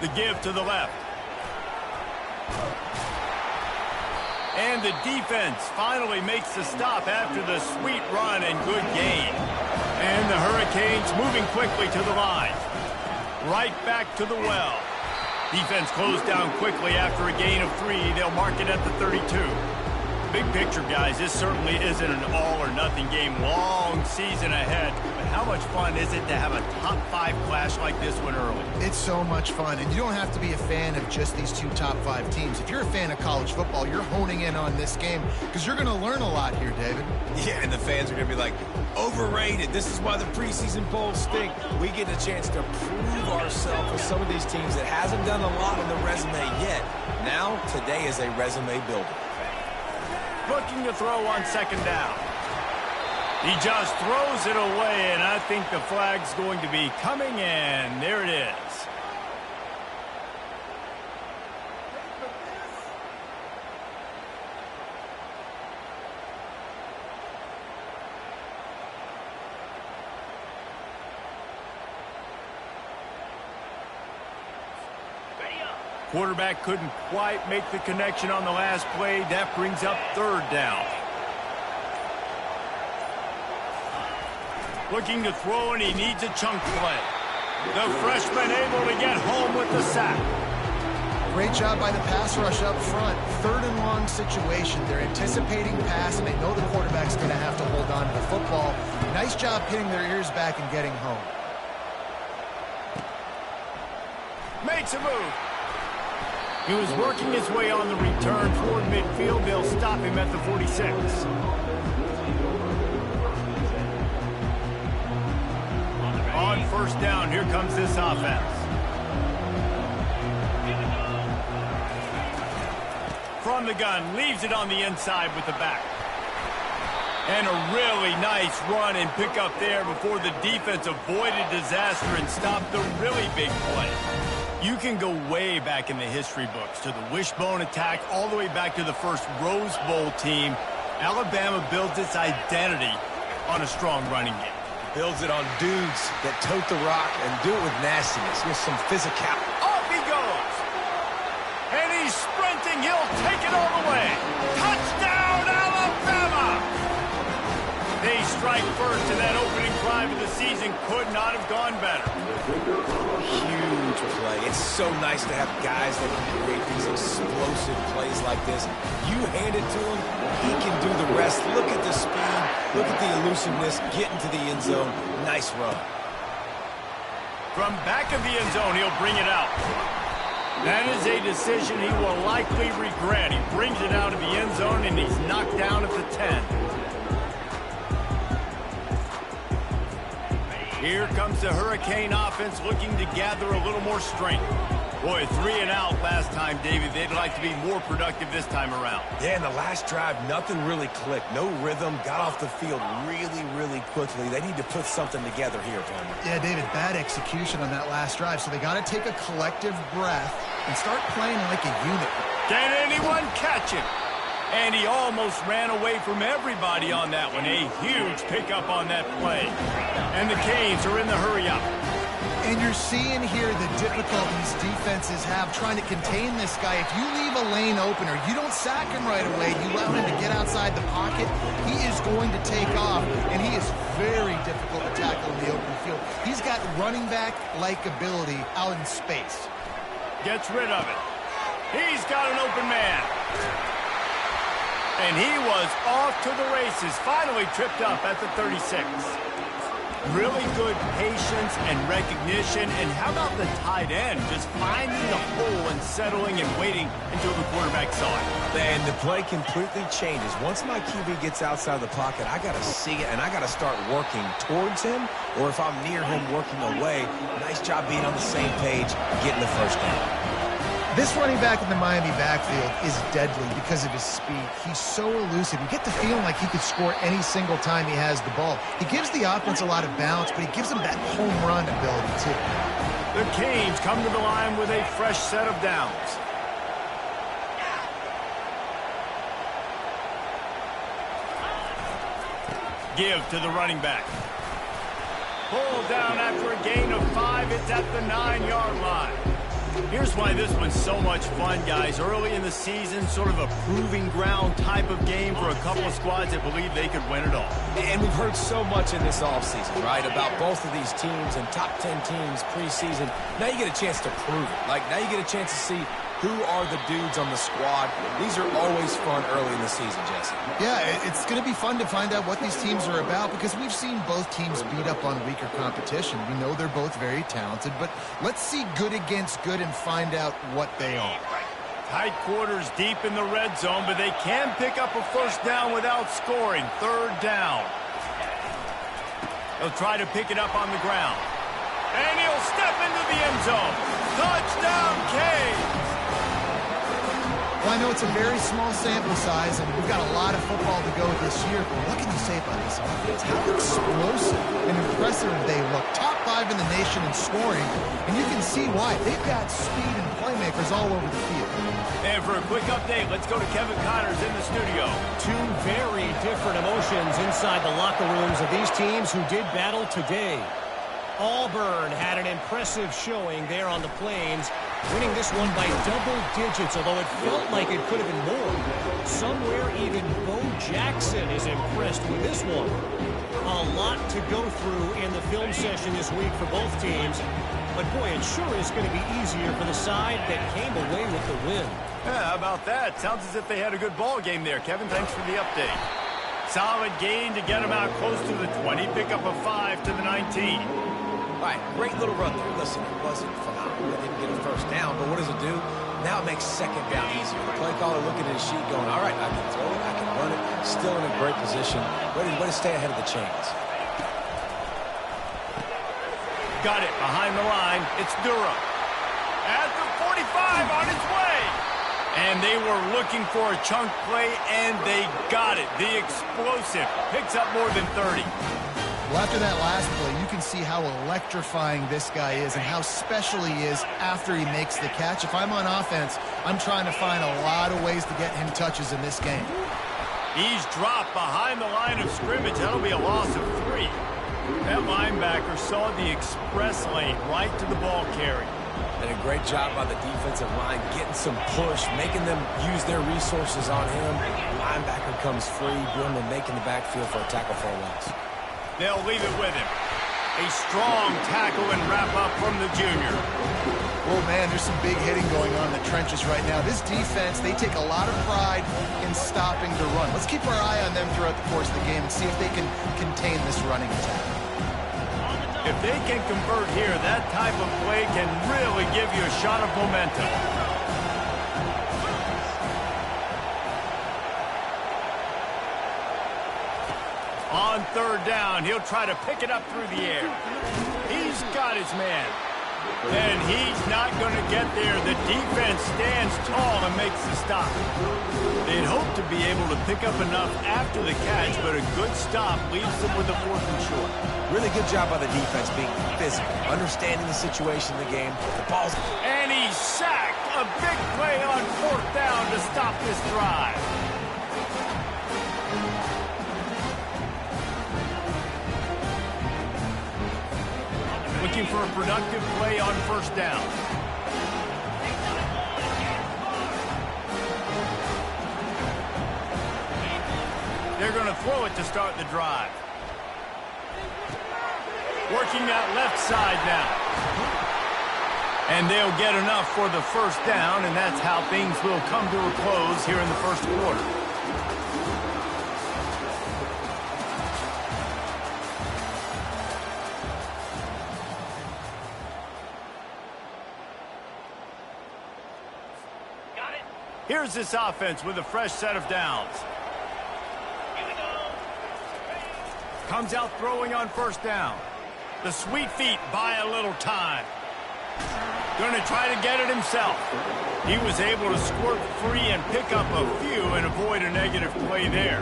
The give to the left. And the defense finally makes the stop after the sweet run and good gain. And the Hurricanes moving quickly to the line. Right back to the well. Defense closed down quickly after a gain of 3. They'll mark it at the 32. Big picture, guys, this certainly isn't an all-or-nothing game. Long season ahead. But how much fun is it to have a top-5 clash like this one early? It's so much fun, and you don't have to be a fan of just these 2 top-5 teams. If you're a fan of college football, you're honing in on this game because you're going to learn a lot here, David. Yeah, and the fans are going to be like, overrated. This is why the preseason polls stink. We get a chance to prove ourselves with some of these teams that hasn't done a lot on the resume yet. Now, today is a resume builder. Looking to throw on second down. He just throws it away, and I think the flag's going to be coming in. There it is. Quarterback couldn't quite make the connection on the last play. That brings up third down. Looking to throw, and he needs a chunk play. The freshman able to get home with the sack. Great job by the pass rush up front. 3rd and long situation. They're anticipating pass, and they know the quarterback's going to have to hold on to the football. Nice job pinning their ears back and getting home. Makes a move. He was working his way on the return toward midfield. They'll stop him at the 46. On first down, here comes this offense. From the gun, leaves it on the inside with the back. And a really nice run and pick up there before the defense avoided disaster and stopped the really big play. You can go way back in the history books to the wishbone attack all the way back to the first Rose Bowl team. Alabama builds its identity on a strong running game. Builds it on dudes that tote the rock and do it with nastiness, with some physical. Off he goes. And he's sprinting. He'll take it all the way. Touchdown, Alabama! They strike first, and that opening drive of the season could not have gone better. Huge play. It's so nice to have guys that can create these explosive plays like this. You hand it to him, he can do the rest. Look at the speed. Look at the elusiveness. Get into the end zone. Nice run. From back of the end zone, he'll bring it out. That is a decision he will likely regret. He brings it out of the end zone, and he's knocked down at the 10. Here comes the Hurricane offense looking to gather a little more strength. Boy, 3 and out last time, David. They'd like to be more productive this time around. Yeah, in the last drive, nothing really clicked. No rhythm. Got off the field really, really quickly. They need to put something together here, Palmer. Yeah, David, bad execution on that last drive. So they got to take a collective breath and start playing like a unit. Can anyone catch him? And he almost ran away from everybody on that one. A huge pickup on that play. And the Canes are in the hurry-up. And you're seeing here the difficulties defenses have trying to contain this guy. If you leave a lane open or you don't sack him right away, you allow him to get outside the pocket, he is going to take off, and he is very difficult to tackle in the open field. He's got running back-like ability out in space. Gets rid of it. He's got an open man. And he was off to the races, finally tripped up at the 36. Really good patience and recognition. And how about the tight end just finding the hole and settling and waiting until the quarterback saw it. And the play completely changes. Once my QB gets outside the pocket, I got to see it, and I got to start working towards him, or if I'm near him, working away. Nice job being on the same page, getting the first down. This running back in the Miami backfield is deadly because of his speed. He's so elusive. You get the feeling like he could score any single time he has the ball. He gives the offense a lot of balance, but he gives them that home run ability, too. The Canes come to the line with a fresh set of downs. Give to the running back. Pulled down after a gain of 5. It's at the 9-yard line. Here's why this one's so much fun, guys. Early in the season, sort of a proving ground type of game for a couple of squads that believe they could win it all. And we've heard so much in this offseason, right, about both of these teams and top 10 teams preseason. Now you get a chance to prove it. Like, now you get a chance to see who are the dudes on the squad. These are always fun early in the season, Jesse. Yeah, it's going to be fun to find out what these teams are about because we've seen both teams beat up on weaker competition. We know they're both very talented, but let's see good against good and find out what they are. Tight quarters deep in the red zone, but they can pick up a first down without scoring. Third down. He'll try to pick it up on the ground. And he'll step into the end zone. Touchdown, Canes! Well, I know it's a very small sample size, and we've got a lot of football to go this year, but what can you say about this offense? How explosive and impressive they look. Top 5 in the nation in scoring, and you can see why. They've got speed and playmakers all over the field. And for a quick update, let's go to Kevin Connors in the studio. Two very different emotions inside the locker rooms of these teams who did battle today. Auburn had an impressive showing there on the Plains, winning this one by double digits, although it felt like it could have been more. Somewhere even Bo Jackson is impressed with this one. A lot to go through in the film session this week for both teams, but boy, it sure is going to be easier for the side that came away with the win. Yeah, how about that? Sounds as if they had a good ball game there. Kevin, thanks for the update. Solid gain to get them out close to the 20, pick up a 5 to the 19. All right, great little run there. Listen, it wasn't phenomenal. They didn't get a first down, but what does it do? Now it makes second down easier. The play caller looking at his sheet going, all right, I can throw it, I can run it. Still in a great position. Ready to stay ahead of the chains. Got it behind the line. It's Durham. At the 45 on its way. And they were looking for a chunk play, and they got it. The explosive picks up more than 30. Well, after that last play, you can see how electrifying this guy is and how special he is after he makes the catch. If I'm on offense, I'm trying to find a lot of ways to get him touches in this game. He's dropped behind the line of scrimmage. That'll be a loss of 3. That linebacker saw the express lane right to the ball carrier. And a great job by the defensive line, getting some push, making them use their resources on him. Linebacker comes free, Billman making the backfield for a tackle for a loss. They'll leave it with him. A strong tackle and wrap-up from the junior. Oh, man, there's some big hitting going on in the trenches right now. This defense, they take a lot of pride in stopping the run. Let's keep our eye on them throughout the course of the game and see if they can contain this running attack. If they can convert here, that type of play can really give you a shot of momentum. On third down, he'll try to pick it up through the air. He's got his man. And he's not going to get there. The defense stands tall and makes the stop. They'd hope to be able to pick up enough after the catch, but a good stop leaves them with a 4th and short. Really good job by the defense being physical, understanding the situation in the game. The ball's... And he's sacked. A big play on 4th down to stop this drive. Looking for a productive play on 1st down. They're going to throw it to start the drive. Working that left side now. And they'll get enough for the 1st down, and that's how things will come to a close here in the 1st quarter. Here's this offense with a fresh set of downs. Comes out throwing on 1st down. The sweet feet buy a little time. Going to try to get it himself. He was able to squirt free and pick up a few and avoid a negative play there.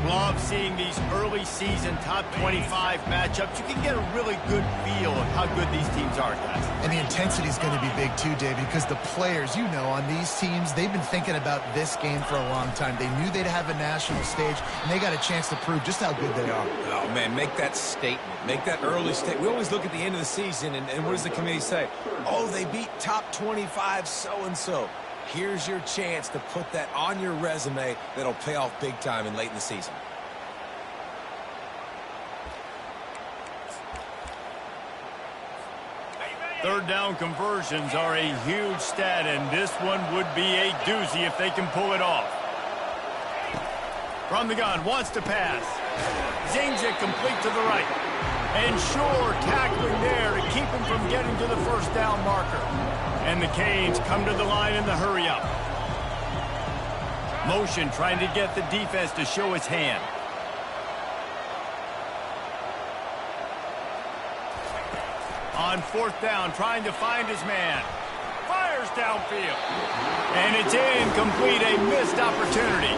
Love seeing these early season top 25 matchups. You can get a really good feel of how good these teams are, guys. And the intensity is going to be big too, David, because the players, you know, on these teams, they've been thinking about this game for a long time. They knew they'd have a national stage, and they got a chance to prove just how good they are. Oh, man, make that statement. Make that early statement. We always look at the end of the season, and what does the committee say? Oh, they beat top 25 so-and-so. Here's your chance to put that on your resume that'll pay off big time and late in the season. Third down conversions are a huge stat, and this one would be a doozy if they can pull it off. From the gun, wants to pass. Zings it complete to the right. And Shore tackling there to keep him from getting to the first down marker. And the Canes come to the line in the hurry-up. Motion trying to get the defense to show his hand. On fourth down, trying to find his man. Fires downfield. And it's incomplete, a missed opportunity.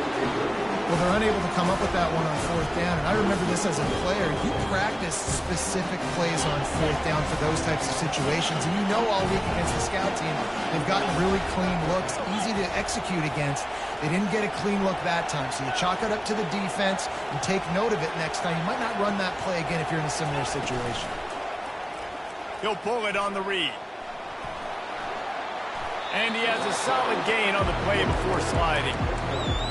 Well, they're unable to come up with that one on fourth down, and I remember this as a player. You practice specific plays on fourth down for those types of situations, and you know all week against the scout team, they've gotten really clean looks, easy to execute against. They didn't get a clean look that time, so you chalk it up to the defense and take note of it next time. You might not run that play again if you're in a similar situation. He'll pull it on the read. And he has a solid gain on the play before sliding.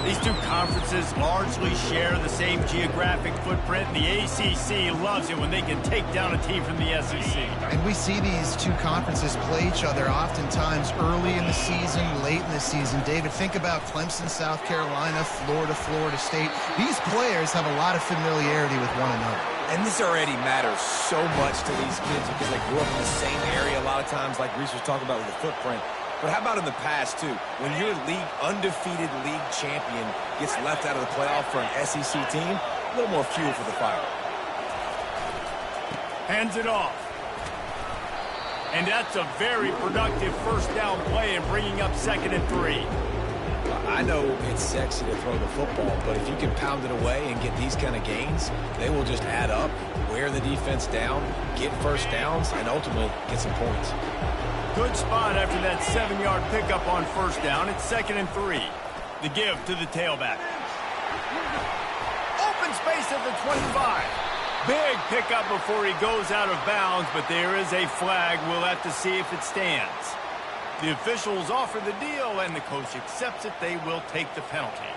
These two conferences largely share the same geographic footprint. The ACC loves it when they can take down a team from the SEC. And we see these two conferences play each other oftentimes early in the season, late in the season. David, think about Clemson, South Carolina, Florida, Florida State. These players have a lot of familiarity with one another. And this already matters so much to these kids because they grew up in the same area a lot of times, like Reese was talking about with the footprint. But how about in the past, too? When your undefeated league champion gets left out of the playoff for an SEC team, a little more fuel for the fire. Hands it off. And that's a very productive first down play and bringing up 2nd and 3. I know it's sexy to throw the football, but if you can pound it away and get these kind of gains, they will just add up, wear the defense down, get first downs, and ultimately get some points. Good spot after that 7-yard pickup on first down. It's 2nd and 3. The give to the tailback. Open space at the 25. Big pickup before he goes out of bounds, but there is a flag. We'll have to see if it stands. The officials offer the deal, and the coach accepts it. They will take the penalty.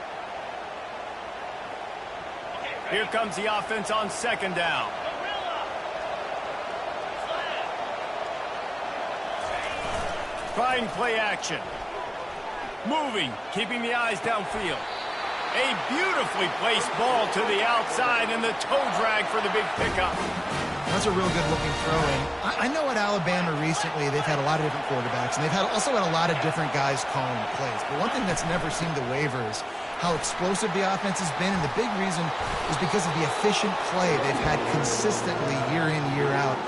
Here comes the offense on 2nd down. Trying play action. Moving, keeping the eyes downfield. A beautifully placed ball to the outside, and the toe drag for the big pickup. That's a real good-looking throw-in. I know at Alabama recently they've had a lot of different quarterbacks, and they've also had a lot of different guys calling the plays. But one thing that's never seemed to waver is how explosive the offense has been, and the big reason is because of the efficient play they've had consistently year in, year out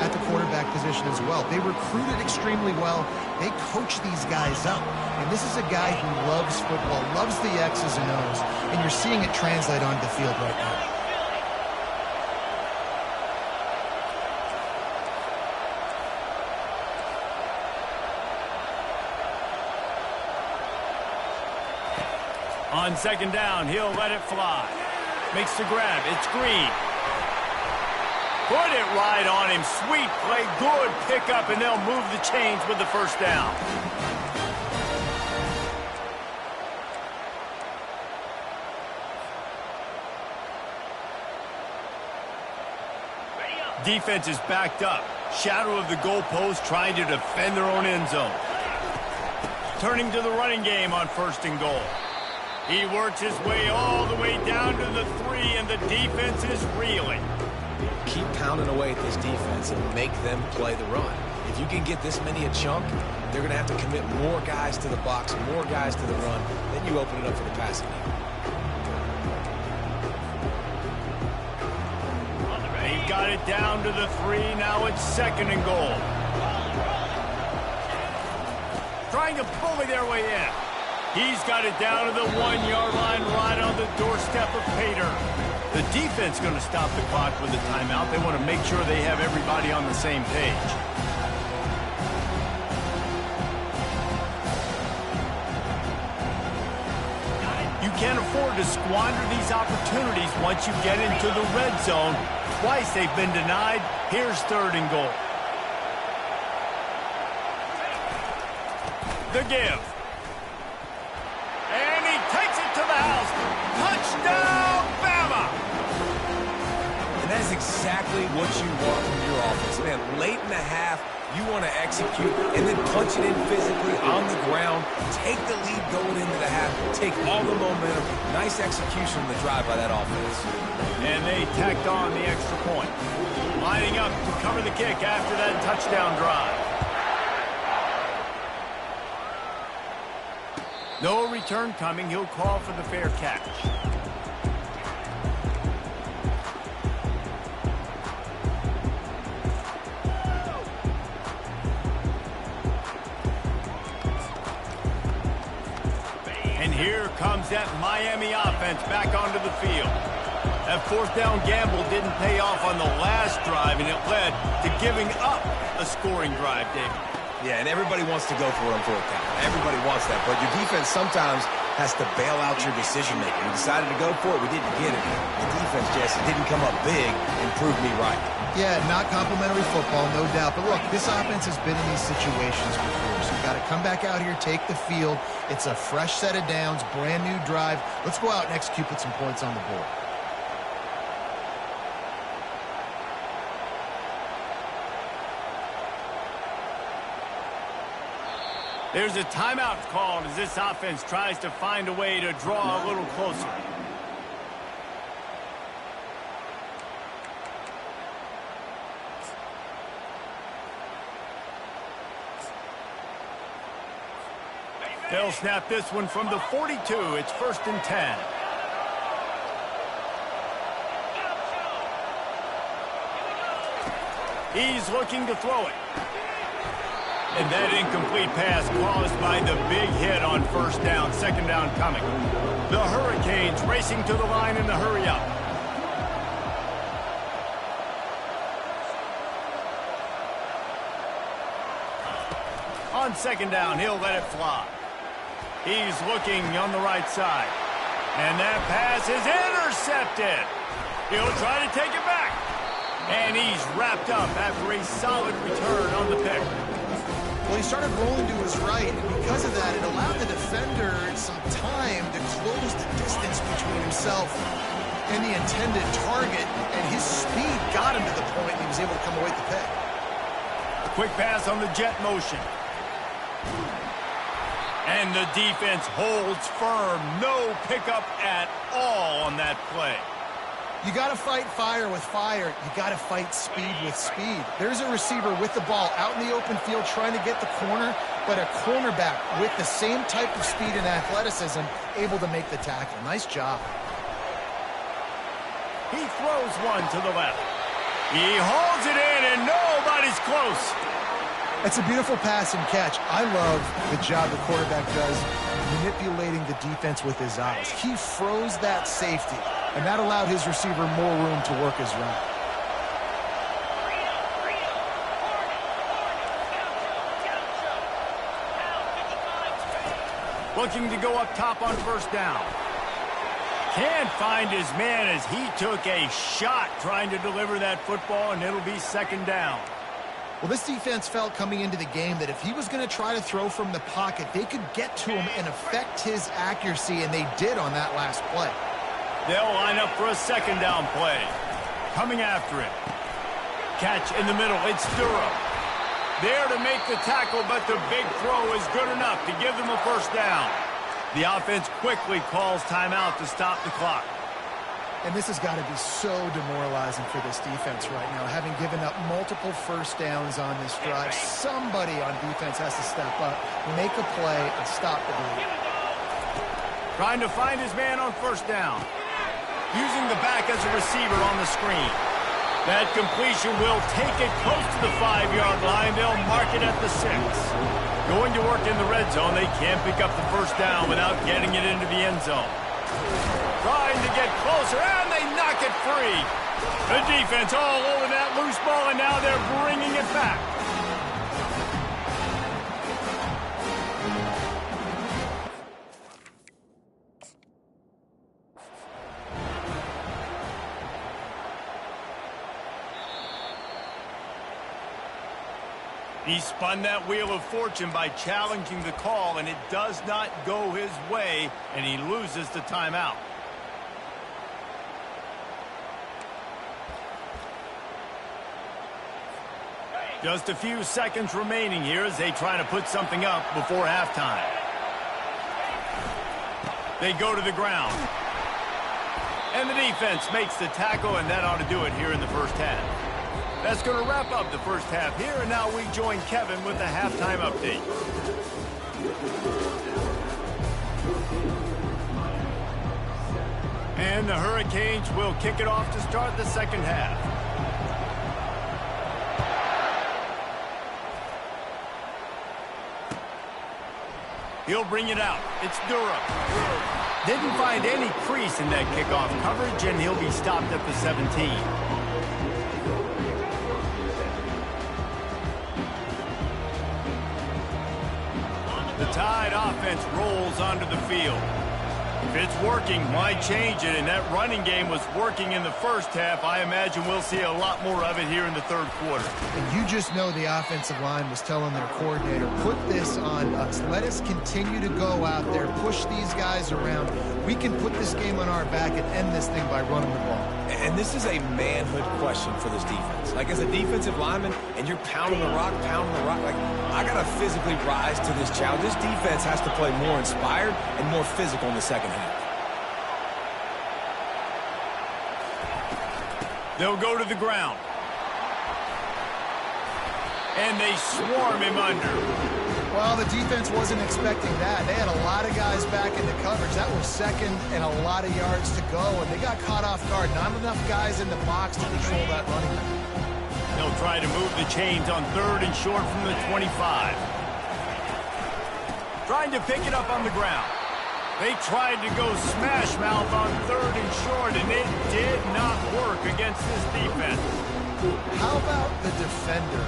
at the quarterback position as well. They recruited extremely well. They coach these guys up. And this is a guy who loves football, loves the X's and O's, and you're seeing it translate onto the field right now. On 2nd down, he'll let it fly. Makes the grab. It's Green. Put it right on him. Sweet play. Good pickup, and they'll move the chains with the first down. Defense is backed up. Shadow of the goalpost trying to defend their own end zone. Turning to the running game on 1st and goal. He works his way all the way down to the 3, and the defense is reeling. Keep pounding away at this defense and make them play the run. If you can get this many a chunk, they're going to have to commit more guys to the box, more guys to the run. Then you open it up for the passing game. They've got it down to the 3. Now it's 2nd and goal. Trying to bully their way in. He's got it down to the 1-yard line right on the doorstep of Pater. The defense going to stop the clock with a timeout. They want to make sure they have everybody on the same page. You can't afford to squander these opportunities once you get into the red zone. Twice they've been denied. Here's 3rd and goal. The give. And he takes it to the house. Touchdown, Bama! And that is exactly what you want from your offense. Man, late in the half, you want to execute and then punch it in physically on the ground. Take the lead going into the half. Take all the momentum. Nice execution on the drive by that offense. And they tacked on the extra point. Lining up to cover the kick after that touchdown drive. No return coming. He'll call for the fair catch. And here comes that Miami offense back onto the field. That 4th down gamble didn't pay off on the last drive, and it led to giving up a scoring drive, David. Yeah, and everybody wants to go for it on 4th down. Everybody wants that, but your defense sometimes has to bail out your decision-making. We decided to go for it. We didn't get it. The defense, Jesse, didn't come up big and prove me right. Yeah, not complimentary football, no doubt. But look, this offense has been in these situations before, so you got to come back out here, take the field. It's a fresh set of downs, brand new drive. Let's go out and execute, put some points on the board. There's a timeout called as this offense tries to find a way to draw a little closer. They'll snap this one from the 42. It's 1st and 10. He's looking to throw it. And that incomplete pass caused by the big hit on 1st down, 2nd down coming. The Hurricanes racing to the line in the hurry up. On 2nd down, he'll let it fly. He's looking on the right side. And that pass is intercepted. He'll try to take it back. And he's wrapped up after a solid return on the pick. Well, he started rolling to his right, and because of that, it allowed the defender some time to close the distance between himself and the intended target, and his speed got him to the point he was able to come away with the pick. A quick pass on the jet motion. And the defense holds firm. No pickup at all on that play. You got to fight fire with fire. You got to fight speed with speed. There's a receiver with the ball out in the open field trying to get the corner, but a cornerback with the same type of speed and athleticism able to make the tackle. Nice job. He throws one to the left. He holds it in, and nobody's close. It's a beautiful pass and catch. I love the job the quarterback does manipulating the defense with his eyes. He froze that safety, and that allowed his receiver more room to work his route. Looking to go up top on 1st down. Can't find his man as he took a shot trying to deliver that football, and it'll be 2nd down. Well, this defense felt coming into the game that if he was going to try to throw from the pocket, they could get to him and affect his accuracy, and they did on that last play. They'll line up for a 2nd down play. Coming after it. Catch in the middle. It's Durham. There to make the tackle, but the big throw is good enough to give them a 1st down. The offense quickly calls timeout to stop the clock. And this has got to be so demoralizing for this defense right now, having given up multiple 1st downs on this drive. Somebody on defense has to step up, make a play, and stop the bleed. Trying to find his man on 1st down. Using the back as a receiver on the screen. That completion will take it close to the 5-yard line. They'll mark it at the 6. Going to work in the red zone. They can't pick up the first down without getting it into the end zone. Trying to get closer, and they knock it free. The defense all over that loose ball, and now they're bringing it back. He spun that wheel of fortune by challenging the call, and it does not go his way, and he loses the timeout. Just a few seconds remaining here as they try to put something up before halftime. They go to the ground. And the defense makes the tackle, and that ought to do it here in the first half. That's going to wrap up the first half here, and now we join Kevin with the halftime update. And the Hurricanes will kick it off to start the second half. He'll bring it out. It's Durham. Didn't find any crease in that kickoff coverage, and he'll be stopped at the 17. The Tide offense rolls onto the field. If it's working, why change it? And that running game was working in the first half. I imagine we'll see a lot more of it here in the third quarter. And you just know the offensive line was telling their coordinator, put this on us. Let us continue to go out there, push these guys around. We can put this game on our back and end this thing by running the ball. And this is a manhood question for this defense. Like, as a defensive lineman, and you're pounding the rock, like, I got to physically rise to this challenge. This defense has to play more inspired and more physical in the second half. They'll go to the ground. And they swarm him under. Well, the defense wasn't expecting that. They had a lot of guys back in the coverage. That was second and a lot of yards to go, and they got caught off guard. Not enough guys in the box to control that running back. They'll try to move the chains on third and short from the 25. Trying to pick it up on the ground. They tried to go smash mouth on third and short, and it did not work against this defense. How about the defender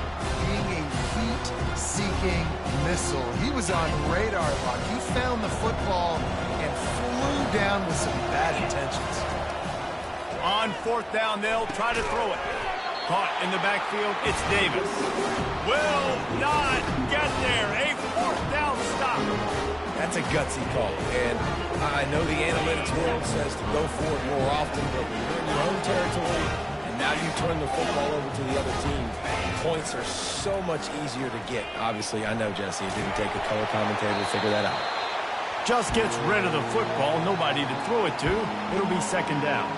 being a heat-seeking missile? He was on radar lock. He found the football and flew down with some bad intentions. On fourth down, they'll try to throw it. Caught in the backfield, it's Davis. Will not get there. A fourth down stop. That's a gutsy call. And I know the analytics world says to go for it more often, but when you're in your own territory and now you turn the football over to the other team, points are so much easier to get. Obviously, I know, Jesse, it didn't take a color commentator to figure that out. Just gets rid of the football, nobody to throw it to. It'll be second down.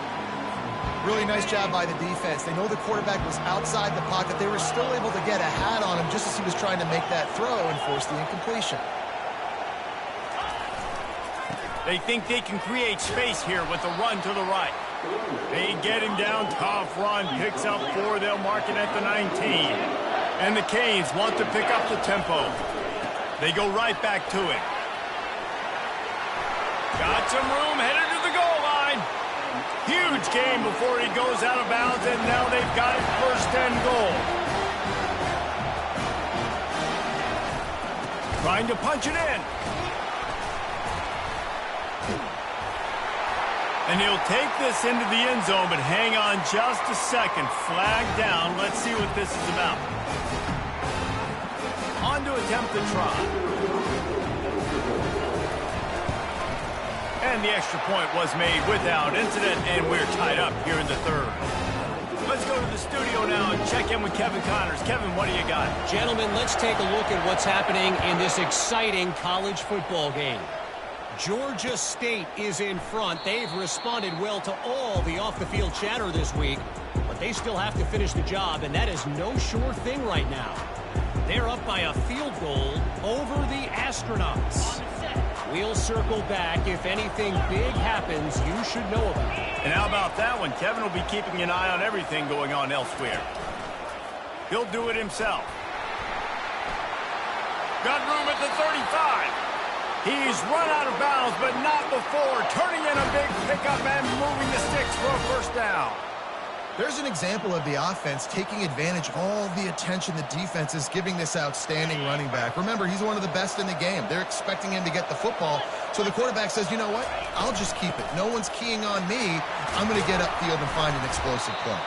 Really nice job by the defense. They know the quarterback was outside the pocket. They were still able to get a hat on him just as he was trying to make that throw and force the incompletion. They think they can create space here with a run to the right. They get him down, tough run, picks up 4. They'll mark it at the 19. And the Canes want to pick up the tempo. They go right back to it. Got some room, headed to the goal line. Huge game before he goes out of bounds, and now they've got it first and goal. Trying to punch it in. And he'll take this into the end zone, but hang on just a second. Flag down. Let's see what this is about. On to attempt the try. And the extra point was made without incident, and we're tied up here in the third. Let's go to the studio now and check in with Kevin Connors. Kevin, what do you got? Gentlemen, let's take a look at what's happening in this exciting college football game. Georgia State is in front. They've responded well to all the off-the-field chatter this week, but they still have to finish the job, and that is no sure thing right now. They're up by a field goal over the Astronauts. We'll circle back. If anything big happens, you should know about it. And how about that one? Kevin will be keeping an eye on everything going on elsewhere. He'll do it himself. Got room at the 35. He's run out of bounds, but not before. Turning in a big pickup and moving the sticks for a first down. There's an example of the offense taking advantage of all the attention the defense is giving this outstanding running back. Remember, he's one of the best in the game. They're expecting him to get the football. So the quarterback says, you know what? I'll just keep it. No one's keying on me. I'm going to get upfield and find an explosive play.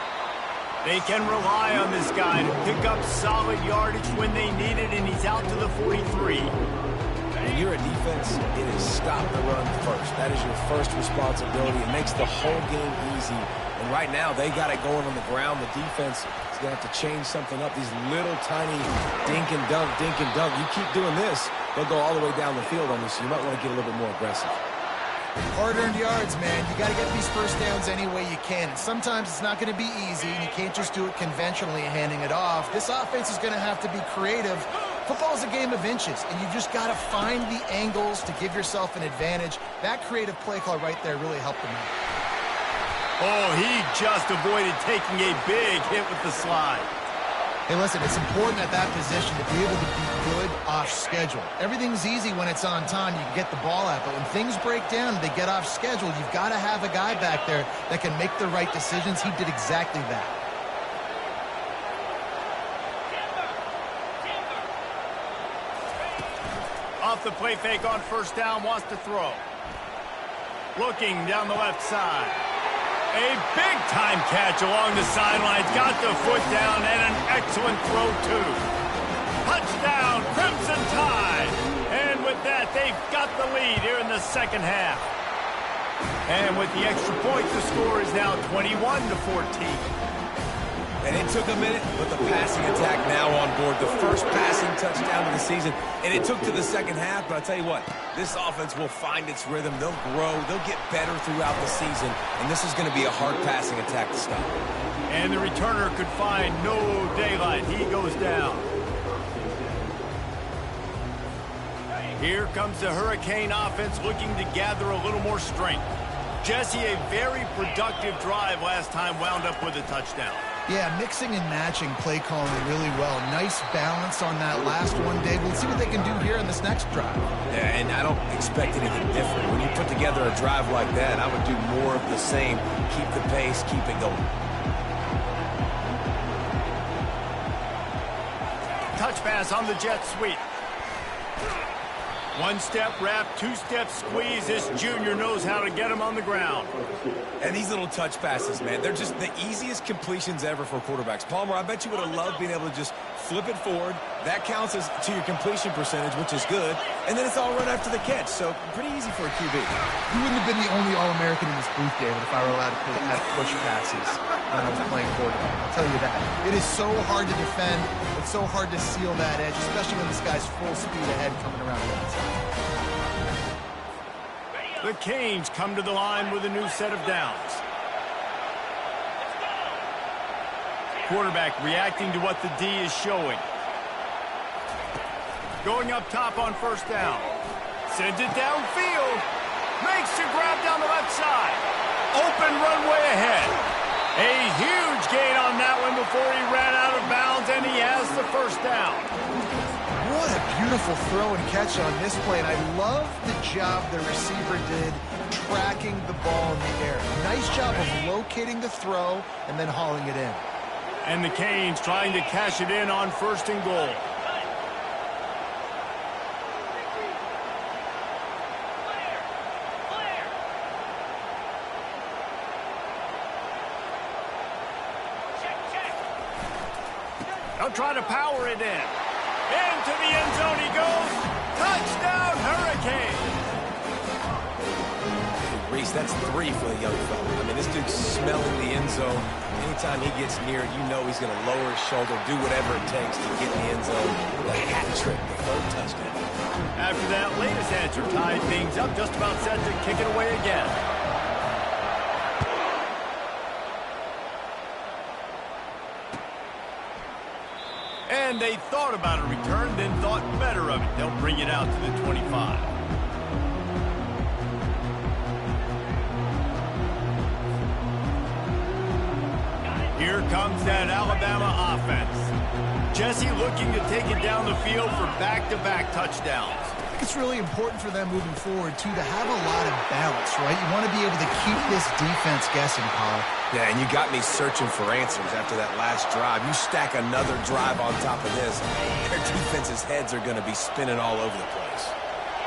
They can rely on this guy to pick up solid yardage when they need it, and he's out to the 43. When you're a defense, it is stop the run first. That is your first responsibility. It makes the whole game easy. And right now, they got it going on the ground. The defense is going to have to change something up. These little tiny dink and dunk, dink and dunk. You keep doing this, they'll go all the way down the field on you, so you might want to get a little bit more aggressive. Hard-earned yards, man. You got to get these first downs any way you can. And sometimes it's not going to be easy, and you can't just do it conventionally handing it off. This offense is going to have to be creative. Football's a game of inches, and you've just got to find the angles to give yourself an advantage. That creative play call right there really helped them out. Oh, he just avoided taking a big hit with the slide. Hey, listen, it's important at that position to be able to be good off schedule. Everything's easy when it's on time. You can get the ball out. But when things break down, they get off schedule, you've got to have a guy back there that can make the right decisions. He did exactly that. Off the play fake on first down, wants to throw. Looking down the left side. A big-time catch along the sidelines. Got the foot down and an excellent throw, too. Touchdown, Crimson Tide. And with that, they've got the lead here in the second half. And with the extra point, the score is now 21-14. And it took a minute, but the passing attack now on board. The first passing touchdown of the season, and it took to the second half. But I'll tell you what, this offense will find its rhythm. They'll grow. They'll get better throughout the season, and this is going to be a hard passing attack to stop. And the returner could find no daylight. He goes down. Here comes the Hurricane offense looking to gather a little more strength. Jesse, a very productive drive last time, wound up with a touchdown. Yeah, mixing and matching play calling really well. Nice balance on that last one, Dave. Let's see what they can do here in this next drive. Yeah, and I don't expect anything different. When you put together a drive like that, I would do more of the same. Keep the pace, keep it going. Touch pass on the jet sweep. One-step wrap, two-step squeeze. This junior knows how to get him on the ground. And these little touch passes, man, they're just the easiest completions ever for quarterbacks. Palmer, I bet you would have loved being able to just flip it forward. That counts as to your completion percentage, which is good. And then it's all run after the catch, so pretty easy for a QB. You wouldn't have been the only All-American in this booth, David, if I were allowed to have push passes when I was playing quarterback. I'll tell you that. It is so hard to defend. It's so hard to seal that edge, especially when this guy's full speed ahead coming around the outside. The Canes come to the line with a new set of downs. Quarterback reacting to what the D is showing. Going up top on first down. Sends it downfield. Makes the grab down the left side. Open runway ahead. A huge gain on that one before he ran out of bounds, and he has the first down. What a beautiful throw and catch on this play, and I love the job the receiver did tracking the ball in the air. Nice job of locating the throw and then hauling it in. And the Canes trying to cash it in on first and goal. They'll try to power it in. Into the end zone he goes. Touchdown, Hurricane. Reese, that's 3 for the young fella. I mean, this dude's smelling the end zone. Anytime he gets near it, you know he's going to lower his shoulder, do whatever it takes to get in the end zone. The hat trick, the third touchdown. After that latest answer tied things up, just about set to kick it away again. And they thought about a return, then thought better of it. They'll bring it out to the 25. Here comes that Alabama offense. Jesse looking to take it down the field for back-to-back touchdowns. I think it's really important for them moving forward, too, to have a lot of balance, right? You want to be able to keep this defense guessing, Paul. Yeah, and you got me searching for answers after that last drive. You stack another drive on top of this, their defense's heads are going to be spinning all over the place.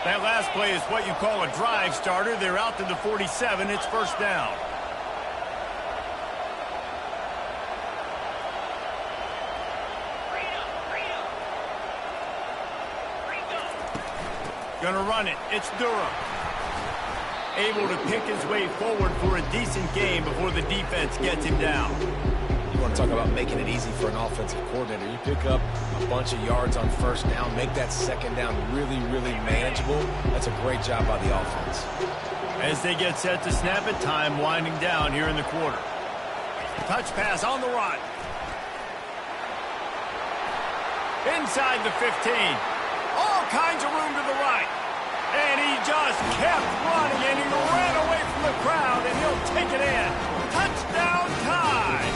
That last play is what you call a drive starter. They're out to the 47. It's first down. Gonna run it. It's Durham. Able to pick his way forward for a decent game before the defense gets him down. You want to talk about making it easy for an offensive coordinator. You pick up a bunch of yards on first down, make that second down really, really manageable. That's a great job by the offense. As they get set to snap it, time winding down here in the quarter. Touch pass on the run. Inside the 15. All kinds of room to the right. And he just kept running, and he ran away from the crowd, and he'll take it in. Touchdown time!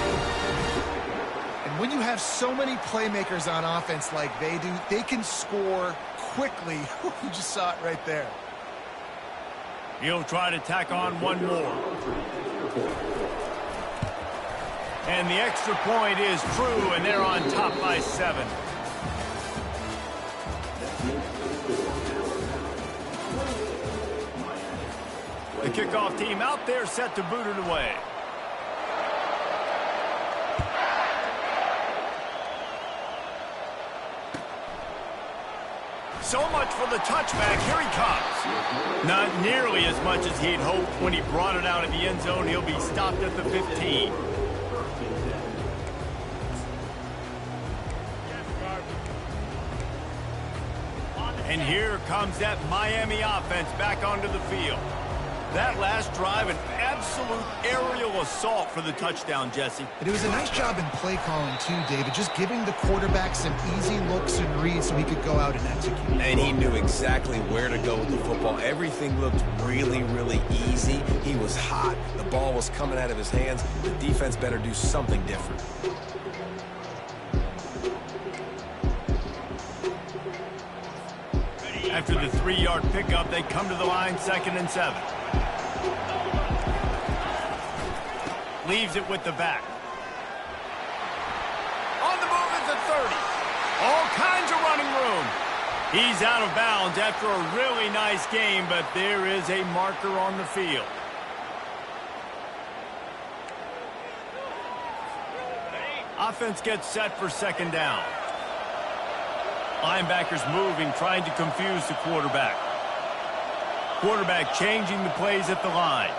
And when you have so many playmakers on offense like they do, they can score quickly. You just saw it right there. He'll try to tack on one more. And the extra point is true, and they're on top by 7. The kickoff team out there set to boot it away. So much for the touchback. Here he comes. Not nearly as much as he'd hoped when he brought it out of the end zone. He'll be stopped at the 15. And here comes that Miami offense back onto the field. That last drive, an absolute aerial assault for the touchdown, Jesse. But it was a nice job in play calling, too, David, just giving the quarterback some easy looks and reads so he could go out and execute. And he knew exactly where to go with the football. Everything looked really, really easy. He was hot. The ball was coming out of his hands. The defense better do something different. After the 3-yard pickup, they come to the line, 2nd and 7. Leaves it with the back. On the move is the 30. All kinds of running room. He's out of bounds after a really nice game, but there is a marker on the field. Offense gets set for 2nd down. Linebackers moving, trying to confuse the quarterback. Quarterback changing the plays at the line.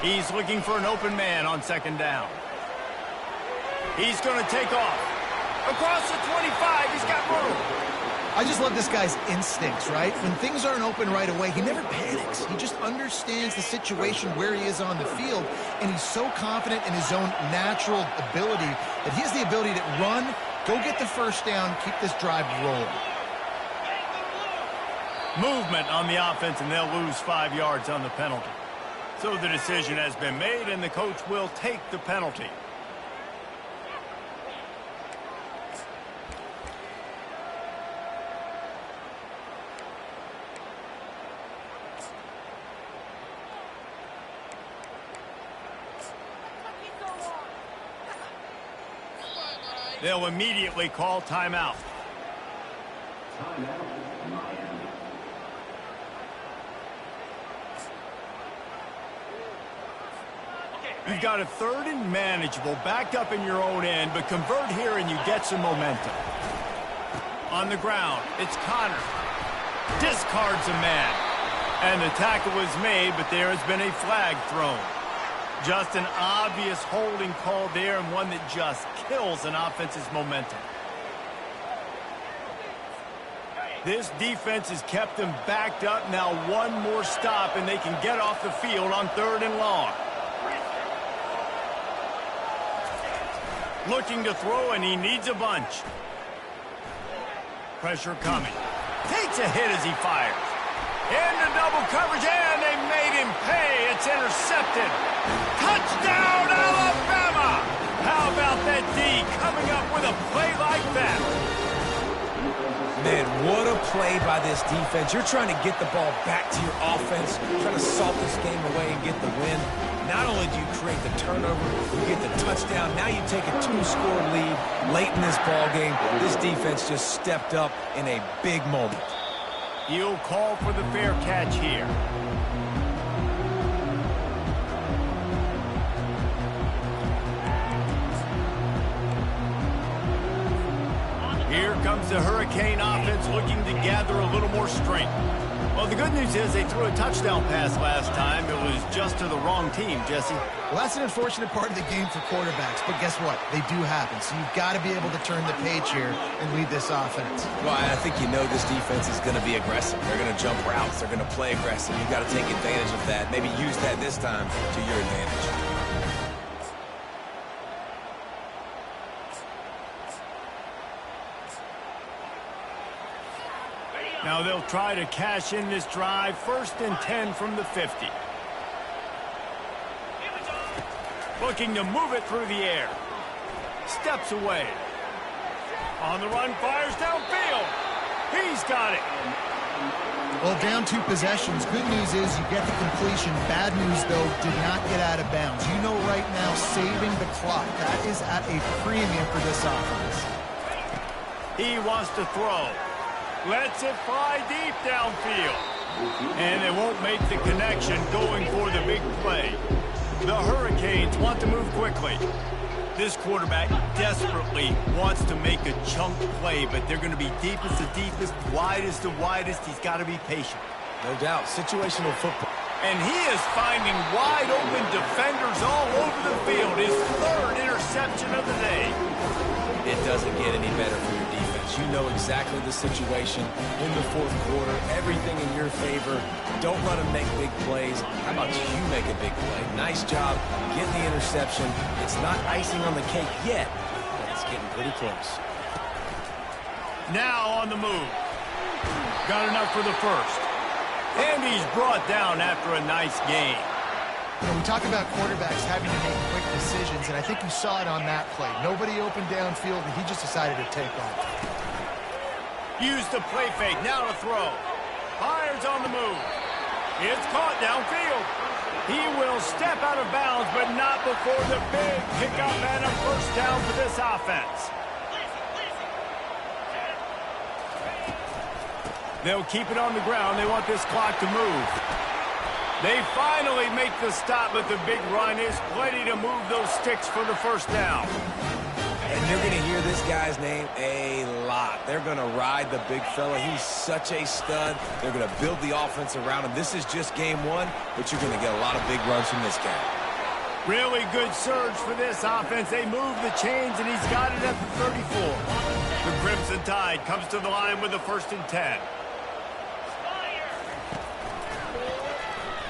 He's looking for an open man on 2nd down. He's going to take off. Across the 25, he's got room. I just love this guy's instincts, right? When things aren't open right away, he never panics. He just understands the situation where he is on the field, and he's so confident in his own natural ability that he has the ability to run, go get the first down, keep this drive rolling. Movement on the offense, and they'll lose 5 yards on the penalty. So the decision has been made, and the coach will take the penalty. They'll immediately call timeout. You've got a 3rd and manageable, backed up in your own end, but convert here and you get some momentum. On the ground, it's Connor. Discards a man. And the tackle was made, but there has been a flag thrown. Just an obvious holding call there, and one that just kills an offense's momentum. This defense has kept them backed up. Now one more stop, and they can get off the field on 3rd and long. Looking to throw, and he needs a bunch. Pressure coming. Takes a hit as he fires. Into double coverage, and they made him pay. It's intercepted. Touchdown, Alabama! How about that that D coming up with a play like that. Man, what a play by this defense. You're trying to get the ball back to your offense, trying to salt this game away and get the win. Not only do you create the turnover, you get the touchdown. Now you take a 2-score lead late in this ball game. This defense just stepped up in a big moment. He'll call for the fair catch here. Here comes the Hurricane offense looking to gather a little more strength. Well, the good news is they threw a touchdown pass last time. It was just to the wrong team, Jesse. Well, that's an unfortunate part of the game for quarterbacks, but guess what? They do happen, so you've got to be able to turn the page here and lead this offense. Well, I think you know this defense is going to be aggressive. They're going to jump routes. They're going to play aggressive. You've got to take advantage of that. Maybe use that this time to your advantage. Now they'll try to cash in this drive. 1st and 10 from the 50. Looking to move it through the air. Steps away. On the run, fires downfield. He's got it. Well, down 2 possessions. Good news is you get the completion. Bad news, though, did not get out of bounds. You know right now, saving the clock, that is at a premium for this offense. He wants to throw. Lets it fly deep downfield. And they won't make the connection going for the big play. The Hurricanes want to move quickly. This quarterback desperately wants to make a chunk play, but they're going to be deepest to deepest, widest to widest. He's got to be patient. No doubt. Situational football. And he is finding wide open defenders all over the field. His 3rd interception of the day. It doesn't get any better for your defense. You know exactly the situation in the 4th quarter. Everything in your favor. Don't let him make big plays. How about you make a big play? Nice job getting the interception. It's not icing on the cake yet, but it's getting pretty close. Now on the move. Got enough for the 1st. And he's brought down after a nice game. You know, we talk about quarterbacks having to make quick decisions, and I think you saw it on that play. Nobody opened downfield, and he just decided to take off. Use the play fake. Now to throw. Fires on the move. It's caught downfield. He will step out of bounds, but not before the big pickup and a 1st down for this offense. They'll keep it on the ground. They want this clock to move. They finally make the stop, but the big run is plenty to move those sticks for the 1st down. And you're going to hear this guy's name a lot. They're going to ride the big fella. He's such a stud. They're going to build the offense around him. This is just game 1, but you're going to get a lot of big runs from this guy. Really good surge for this offense. They move the chains, and he's got it at the 34. The Crimson Tide comes to the line with the 1st and 10.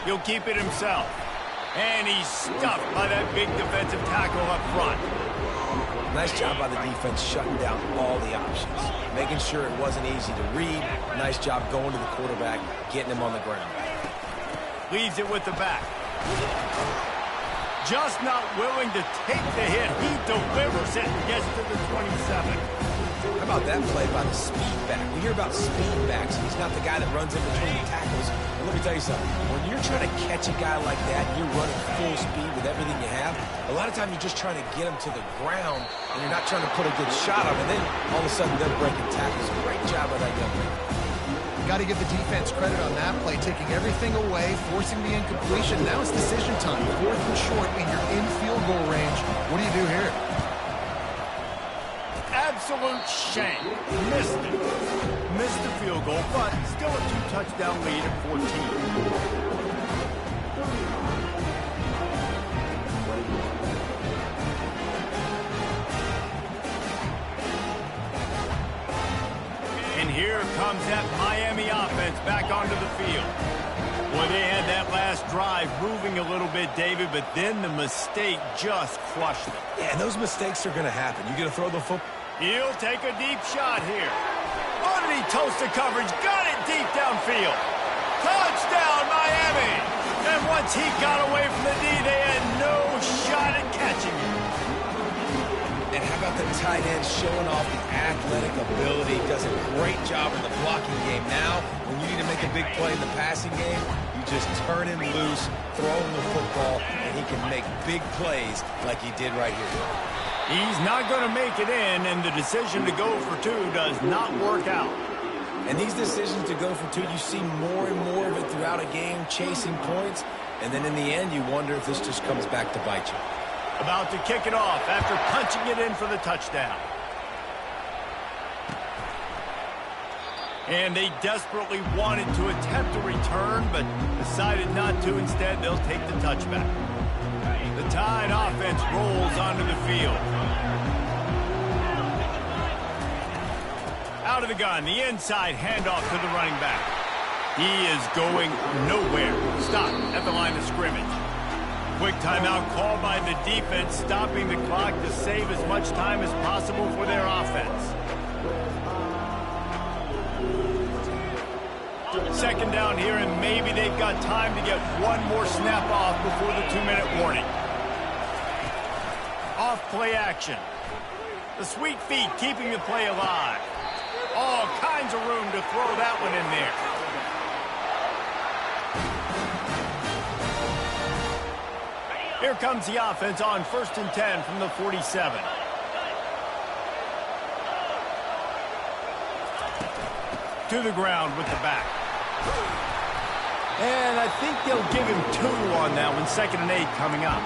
He'll keep it himself. And he's stuffed by that big defensive tackle up front. Nice job by the defense shutting down all the options. Making sure it wasn't easy to read. Nice job going to the quarterback, getting him on the ground. Leaves it with the back. Just not willing to take the hit. He delivers it and gets to the 27. How about that play by the speed back? We hear about speed backs. He's not the guy that runs in between the tackles. But let me tell you something. When you're trying to catch a guy like that, and you're running full speed with everything you have, a lot of times you're just trying to get him to the ground, and you're not trying to put a good shot on him. And then all of a sudden they're breaking tackles. Great job by that young man. Got to give the defense credit on that play, taking everything away, forcing the incompletion. Now it's decision time. 4th and short, and you're in field goal range. What do you do here? Absolute shame. Missed it. Missed the field goal, but still a 2-touchdown lead at 14. And here comes that Miami offense back onto the field. Boy, they had that last drive moving a little bit, David, but then the mistake just crushed them. Yeah, and those mistakes are going to happen. You're going to throw the football. He'll take a deep shot here. Oh, did he toast the coverage? Got it deep downfield. Touchdown, Miami! And once he got away from the D, they had no shot at catching him. And how about the tight end showing off the athletic ability? Does a great job in the blocking game. Now, when you need to make a big play in the passing game, you just turn him loose, throw him the football, and he can make big plays like he did right here. He's not going to make it in, and the decision to go for two does not work out. And these decisions to go for two, you see more and more of it throughout a game, chasing points. And then in the end, you wonder if this just comes back to bite you. About to kick it off after punching it in for the touchdown. And they desperately wanted to attempt a return, but decided not to. Instead, they'll take the touchback. The Tide offense rolls onto the field. Out of the gun, the inside handoff to the running back. He is going nowhere. Stop at the line of scrimmage. Quick timeout called by the defense, stopping the clock to save as much time as possible for their offense. Second down here, and maybe they've got time to get one more snap off before the 2-minute warning. Off play action. The sweet feet keeping the play alive. All kinds of room to throw that one in there. Here comes the offense on 1st and 10 from the 47. To the ground with the back. And I think they'll give him 2 on that one. 2nd and 8 coming up.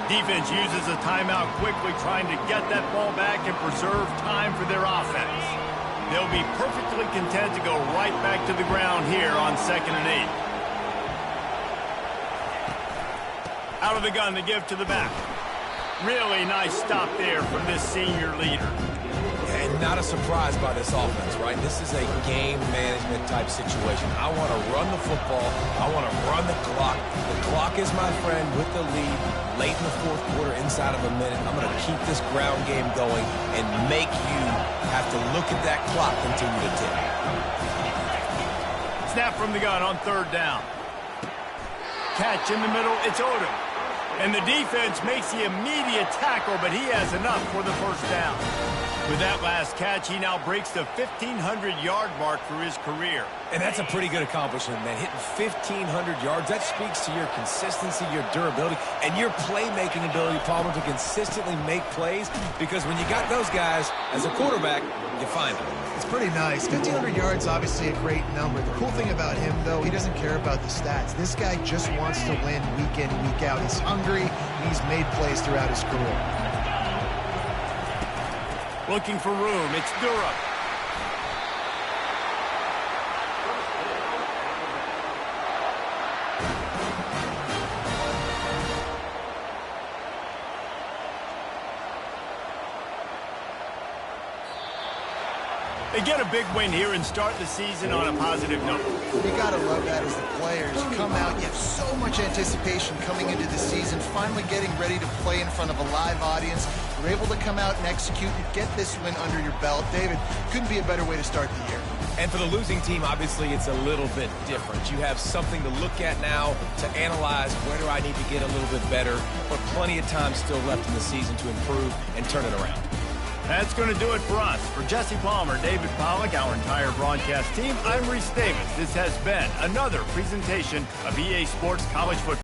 Defense uses a timeout quickly, trying to get that ball back and preserve time for their offense. They'll be perfectly content to go right back to the ground here on 2nd and 8. Out of the gun to give to the back. Really nice stop there from this senior leader. And not a surprise by this offense, right? This is a game management type situation. I want to run the football. I want to run the clock. The clock is my friend with the lead. Late in the 4th quarter, inside of a minute, I'm going to keep this ground game going and make you have to look at that clock continue to tick. Snap from the gun on 3rd down. Catch in the middle, it's Odom. And the defense makes the immediate tackle, but he has enough for the 1st down. With that last catch, he now breaks the 1,500-yard mark for his career. And that's a pretty good accomplishment, man. Hitting 1,500 yards, that speaks to your consistency, your durability, and your playmaking ability, Palmer, to consistently make plays. Because when you got those guys, as a quarterback, you find them. It's pretty nice. 1,500 yards, obviously a great number. The cool thing about him, though, he doesn't care about the stats. This guy just wants to win week in, week out. He's hungry, and he's made plays throughout his career. Looking for room, it's Durham. They get a big win here and start the season on a positive note. You gotta love that as the players. You come out, you have so much anticipation coming into the season, finally getting ready to play in front of a live audience. You're able to come out and execute and get this win under your belt. David, couldn't be a better way to start the year. And for the losing team, obviously, it's a little bit different. You have something to look at now to analyze where do I need to get a little bit better, but plenty of time still left in the season to improve and turn it around. That's going to do it for us. For Jesse Palmer, David Pollack, our entire broadcast team, I'm Reese Davis. This has been another presentation of EA Sports College Football.